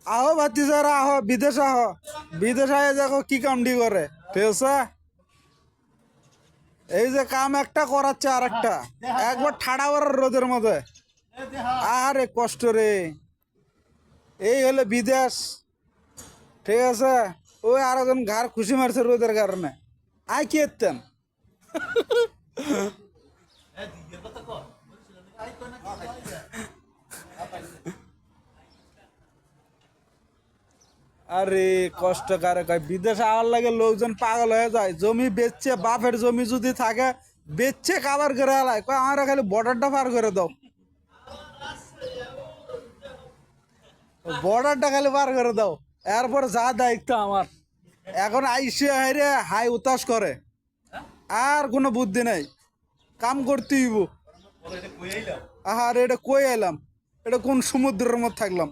আহো ভাতিজারা আহো বিদেশ আহো বিদেশ আয় দেখো কি কামডি করে ঠিক আছে এই যে কাম একটা করাচ্ছে আর একটা একবার ঠাড়া করার রোদের মধ্যে আরে কষ্ট রে এই হলো বিদেশ ঠিক আছে ওই আর একজন ঘর খুশি মারছে রোদের কারণে আই কি এতেন আরে কষ্টকারক হয় বিদেশে আওয়ার লাগে লোকজন পাগল হয়ে যায় জমি বেচছে বাপের জমি যদি থাকে বেচছে কাবার করে আলায় কয় আমরা খালি বর্ডারটা পার করে দাও বর্ডারটা খালি পার করে দাও এরপর যা দায়িত্ব আমার এখন আইসে হাইরে হাই উতাস করে আর কোনো বুদ্ধি নাই কাম করতে হইব আহার এটা কই এলাম এটা কোন সমুদ্রের মধ্যে থাকলাম